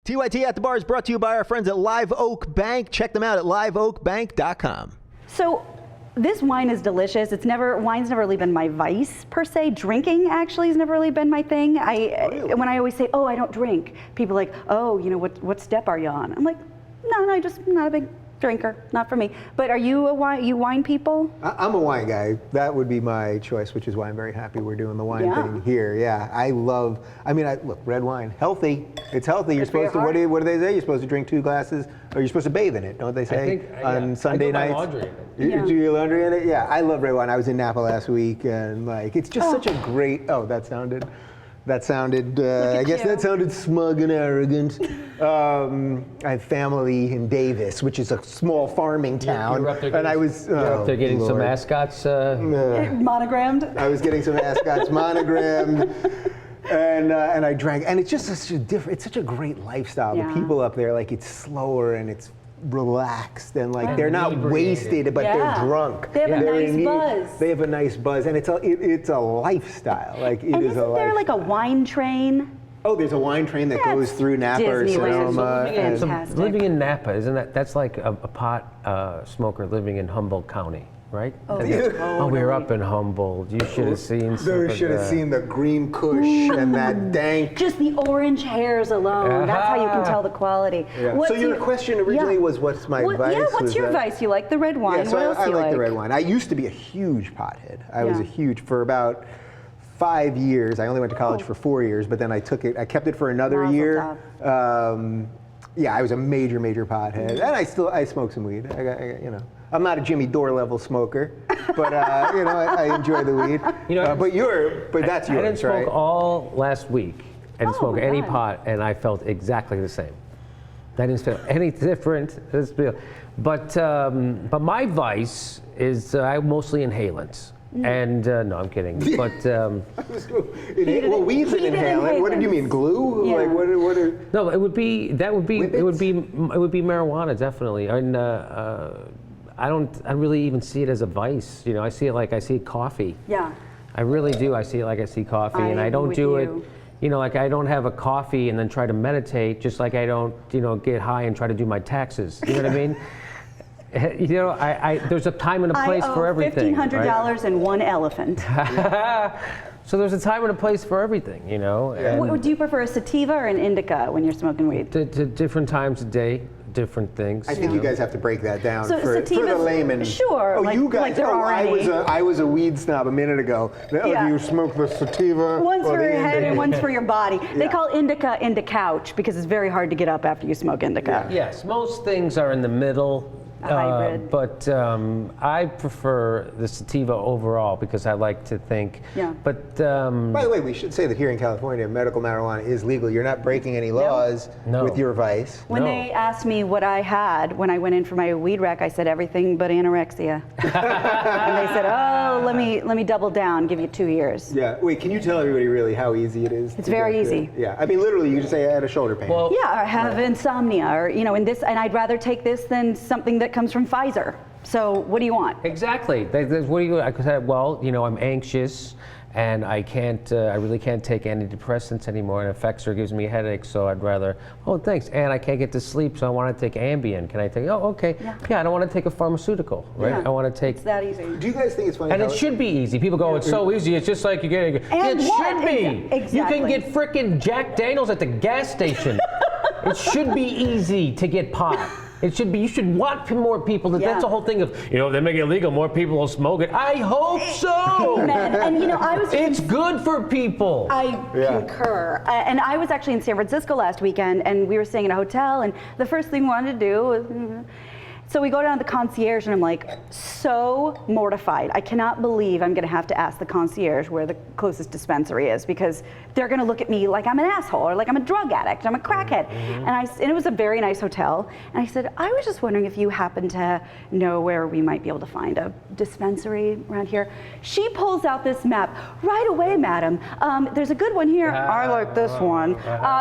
TYT at the Bar is brought to you by our friends at Live Oak Bank. Check them out at liveoakbank.com. So this wine is delicious. Wine's never really been my vice per se. Drinking actually has never really been my thing. When I always say, oh, I don't drink, people are like, oh, you know, what step are you on? I'm like, no, I just not a big drinker, not for me. But are you wine people? I'm a wine guy. That would be my choice, which is why I'm very happy we're doing the wine thing here. Yeah, look, red wine, healthy. It's healthy. You're supposed to, what do they say? You're supposed to drink 2 glasses, or you're supposed to bathe in it, don't they say? On Sunday nights. I do my laundry in it. You do your laundry in it? Yeah, I love red wine. I was in Napa last week, and like, it's just such a great, that sounded, I guess that sounded smug and arrogant. I have family in Davis, which is a small farming town. And I was they're getting some mascots monogrammed. I was getting some mascots monogrammed. And I drank, and it's just such a great lifestyle. Yeah. The people up there, like, it's slower and it's relaxed, and like they're not wasted, but they're drunk. They have a nice buzz. They have a nice buzz, and it's a lifestyle. Like it is a lifestyle. There like a wine train? Oh, there's a wine train that goes through Napa or Sonoma. Fantastic. Living in Napa, that's like a pot smoker living in Humboldt County, right? Oh, we were up in Humboldt. You should have seen. You should have seen the green kush and that dank. Just the orange hairs alone. That's how you can tell the quality. Yeah. So your question originally was, what's my vice? Yeah, what's your vice? You like the red wine. Yeah, so what else I do you like the red wine. I used to be a huge pothead. I was for about 5 years. I only went to college for 4 years, but then I kept it for another year. I was a major pothead, and I smoke some weed. I'm not a Jimmy Dore level smoker, but I enjoy the weed. But that's yours, right? I didn't smoke all last week. I didn't smoke any pot, and I felt exactly the same. I didn't feel any different. But my vice is I mostly inhalants. And no, I'm kidding. But weed's an inhalant. What did you mean, glue? Yeah. Like what are? No, it would be marijuana, definitely. And I don't really even see it as a vice. I see it coffee. Yeah. I really do. I see it like I see coffee, and I don't do it. Like I don't have a coffee and then try to meditate, just like I don't, get high and try to do my taxes. You know what I mean? There's a time and a place for everything. $1,500 and one elephant. So there's a time and a place for everything, And Do you prefer a sativa or an indica when you're smoking weed? to different times of day, different things. I think you guys have to break that down for the sativas, layman. Sure. Oh, you guys. I was a weed snob a minute ago. Do you smoke the sativa? One's for your head and one's for your body. They call indica couch because it's very hard to get up after you smoke indica. Yes, most things are in the middle. Hybrid. But I prefer the sativa overall because I like to think. Yeah. But by the way, we should say that here in California, medical marijuana is legal. You're not breaking any laws with your vice. When they asked me what I had when I went in for my weed rec, I said everything but anorexia. And they said, "Oh, let me double down, give you 2 years." Yeah. Wait, can you tell everybody really how easy it is? It's very easy. Yeah. I mean, literally, you just say I had a shoulder pain. Well, I have insomnia, or and I'd rather take this than something that comes from Pfizer. So what do you want? Exactly. What do you? I said, well, I'm anxious, and I really can't take antidepressants anymore. And it affects or gives me a headache. So I'd rather. Oh, thanks. And I can't get to sleep, so I want to take Ambien. Can I take? Oh, okay. Yeah. I don't want to take a pharmaceutical, right? Yeah. I want to take. It's that easy. Do you guys think it's funny? And it should be easy. People go, it's so easy. It's just like you're getting. And it should be. Exactly. You can get frickin' Jack Daniels at the gas station. It should be easy to get pot. It should be. You should want more people. That's the whole thing of, if they make it illegal, more people will smoke it. I hope so. Amen. And I was. It's good for people. I concur. And I was actually in San Francisco last weekend, and we were staying in a hotel, and the first thing we wanted to do was. So we go down to the concierge, and I'm like so mortified. I cannot believe I'm going to have to ask the concierge where the closest dispensary is, because they're going to look at me like I'm an asshole or like I'm a drug addict, I'm a crackhead. And it was a very nice hotel. And I said, I was just wondering if you happen to know where we might be able to find a dispensary around here. She pulls out this map. Right away, madam. There's a good one here. I like this one.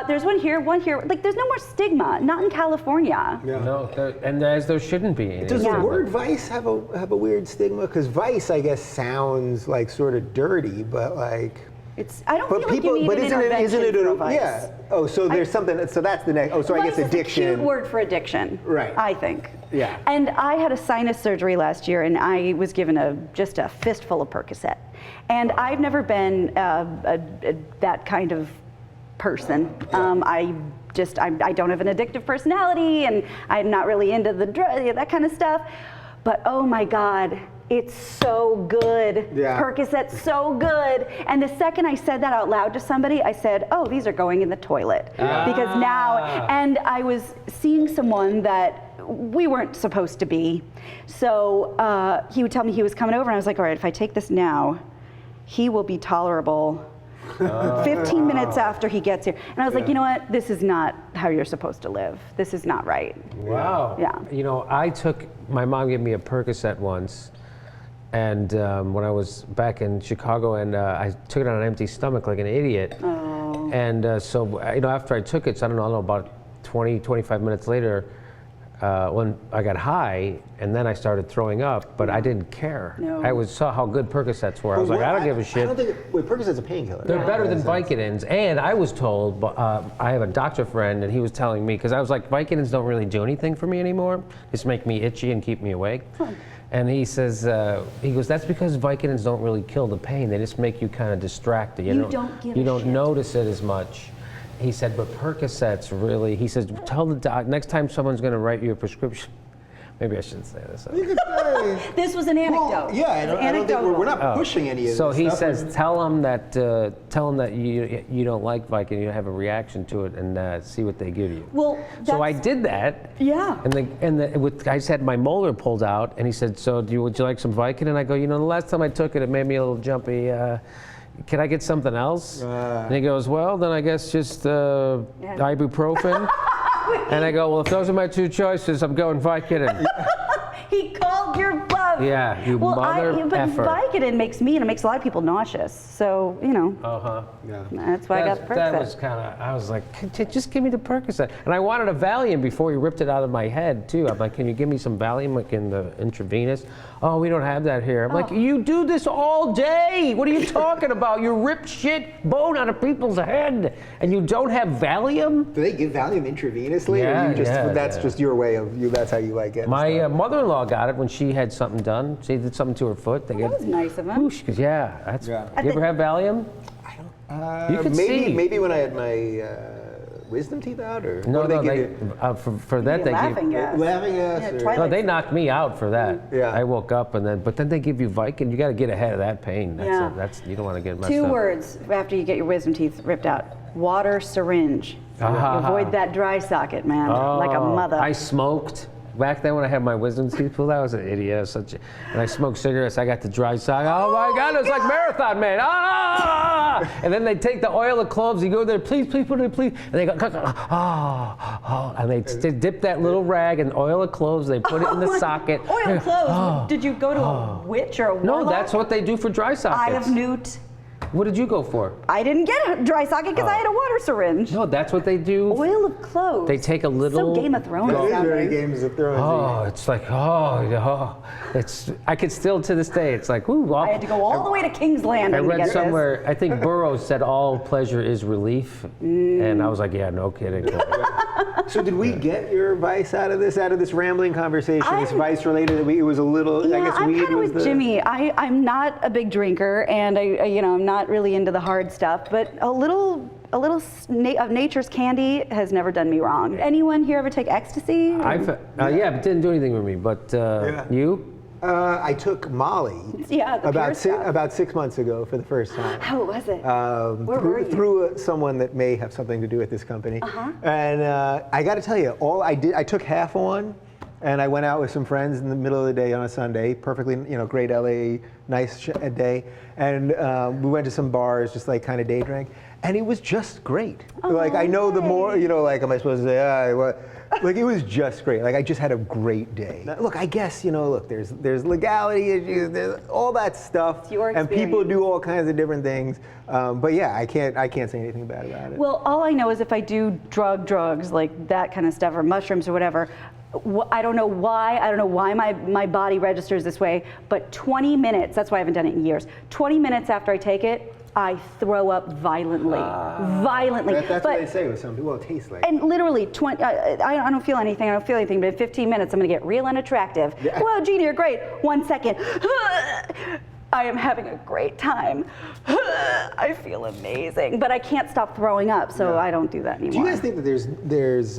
There's one here, one here. Like, there's no more stigma. Not in California. Yeah. No, and as there shouldn't be. Does the word vice have a weird stigma? Because vice, I guess, sounds like sort of dirty, but like. I don't feel like you need an intervention for vice. Yeah. Oh, so there's something. So that's the next. Oh, so I guess addiction. Is a cute word for addiction. Right. I think. Yeah. And I had a sinus surgery last year, and I was given just a fistful of Percocet, and I've never been that kind of person. I don't have an addictive personality, and I'm not really into the drug, that kind of stuff. But oh my God, it's so good. Yeah. Percocet's so good. And the second I said that out loud to somebody, I said, oh, these are going in the toilet. Because now, and I was seeing someone that we weren't supposed to be. So he would tell me he was coming over, and I was like, all right, if I take this now, he will be tolerable 15 minutes after he gets here. And I was like, you know what? This is not how you're supposed to live. This is not right. Wow. Yeah. You know, my mom gave me a Percocet once, and when I was back in Chicago, and I took it on an empty stomach like an idiot. Oh. And so, you know, after I took it, so I don't know, about 20, 25 minutes later, when I got high, and then I started throwing up, but I didn't care. No. I saw how good Percocets were. I was like, I don't give a shit. I don't think. Wait, Percocet's a painkiller. They're better than Vicodins, and I was told, I have a doctor friend, and he was telling me, because I was like, Vicodins don't really do anything for me anymore, just make me itchy and keep me awake. And he says, he goes, that's because Vicodins don't really kill the pain, they just make you kind of distracted. You don't notice it as much. He said, but Percocets really, he says, tell the doc, next time someone's going to write you a prescription, maybe I shouldn't say this. You could say, This was an anecdote. well, yeah, I don't think we're not pushing any of this So he stuff. says, tell him that you don't like Vicodin, you have a reaction to it, and see what they give you. Well, so I did that. Yeah. I just had my molar pulled out, and he said, so would you like some Vicodin? And I go, you know, the last time I took it, it made me a little jumpy. Can I get something else? And he goes, well, then I guess just ibuprofen. And I go, well, if those are my two choices, I'm going Vicodin. He called your bluff. Yeah, you mother but effer. Vicodin makes me, and it makes a lot of people nauseous. So, you know. Yeah. That's why I got the Percocet. That was kind of, I was like, just give me the Percocet. And I wanted a Valium before he ripped it out of my head, too. I'm like, can you give me some Valium, like in the intravenous? Oh, we don't have that here. I'm like, you do this all day. What are you talking about? You rip shit bone out of people's head, and you don't have Valium? Do they give Valium intravenously, Yeah, or you just that's yeah. just your way of that's how you like it? My mother-in-law got it when she had something done. She did something to her foot. That was nice of him. Whoosh, 'cause that's. Yeah. You ever have Valium? You could see. Maybe when I had my wisdom teeth out, or No, what do no, they give you? for that they laughing give. gas. Laughing gas. Yeah, or- Twilight. No, they knocked me out for that. Yeah. I woke up but then they give you Vicodin. You got to get ahead of that pain. Yeah. You don't want to get messed Two up. words after you get your wisdom teeth ripped out. Water syringe. Ah. Avoid that dry socket, man. Like a mother. I smoked. Back then when I had my wisdom teeth pulled out, I was an idiot. And I smoked cigarettes. I got the dry socket. Oh my God, it was like Marathon Man. Ah! And then they take the oil of cloves. You go there, please put it in, please. And they go, and they dip that little rag in oil of cloves. They put it in the socket. Oil clothes. Did you go to a witch or a warlock? No, that's what they do for dry sockets. Eye of Newt. What did you go for? I didn't get a dry socket because I had a water syringe. No, that's what they do. Oil of cloves. They take a little. So Game of Thrones. That is sounding. very Games of Thrones. Oh, it's like, it's. I could still to this day. It's like, ooh. I had to go all the way to King's Landing I to read get somewhere. I think Burroughs said all pleasure is relief, and I was like, yeah, no kidding. So did we get your vice out of this rambling conversation? This vice related. It was a little. Yeah, I guess I'm weed kind of was with Jimmy. I'm not a big drinker, and I'm not really into the hard stuff. But a little of nature's candy has never done me wrong. Anyone here ever take ecstasy? Yeah, but it didn't do anything with me. But you? I took Molly. Yeah, the pure stuff. about 6 months ago for the first time. How was it? Where were you? Through someone that may have something to do with this company. And I got to tell you, I took half one, and I went out with some friends in the middle of the day on a Sunday. Perfectly, great LA, nice day. And we went to some bars, just like kind of day drank, and it was just great. Like I know the more, like am I supposed to say, like it was just great. Like I just had a great day. Now, look, I guess look, there's legality issues, there's all that stuff, It's your and people experience. do all kinds of different things. But yeah, I can't say anything bad about it. Well, all I know is if I do drugs like that kind of stuff, or mushrooms or whatever, I don't know why. I don't know why my body registers this way. But 20 minutes. That's why I haven't done it in years. 20 minutes after I take it, I throw up violently. Violently. That's but, what they say with some people. Well, it tastes like. And literally, I don't feel anything, but in 15 minutes, I'm gonna get real unattractive. Yeah. Whoa, Gina, you're great. 1 second. I am having a great time. I feel amazing, but I can't stop throwing up, so I don't do that anymore. Do you guys think that there's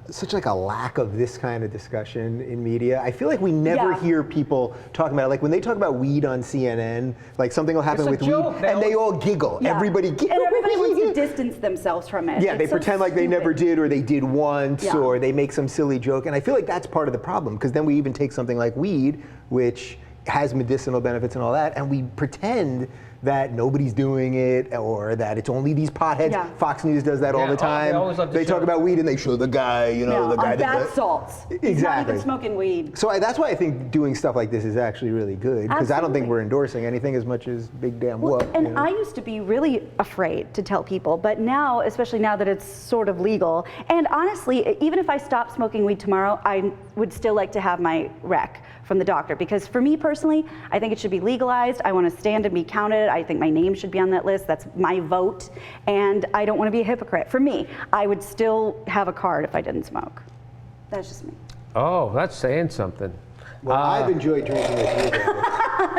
such like a lack of this kind of discussion in media? I feel like we never hear people talking about it. Like when they talk about weed on CNN, like something will happen with joke, weed, and they all giggle. Yeah. Everybody giggles. And everybody wants to distance themselves from it. Yeah, It's they so pretend like they never stupid. did, or they did once, Yeah. or they make some silly joke. And I feel like that's part of the problem, because then we even take something like weed, which has medicinal benefits and all that, and we pretend that nobody's doing it, or that it's only these potheads. Yeah. Fox News does that all Yeah, the time. they always love to They talk show- about weed and they show the guy, you know, No, the guy on bath salts. He's not Exactly. even smoking weed. So that's why I think doing stuff like this is actually really good, because I don't think Absolutely. we're endorsing anything as much as big damn whoop. And you know? I used to be really afraid to tell people, but now, especially now that it's sort of legal, and honestly, even if I stopped smoking weed tomorrow, I would still like to have my rec from the doctor, because for me personally, I think it should be legalized. I want to stand and be counted. I think my name should be on that list. That's my vote, and I don't want to be a hypocrite. For me, I would still have a card if I didn't smoke. That's just me. Oh, that's saying something. Well, I've enjoyed drinking with you, David.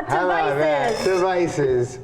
How about that? Devices. Devices.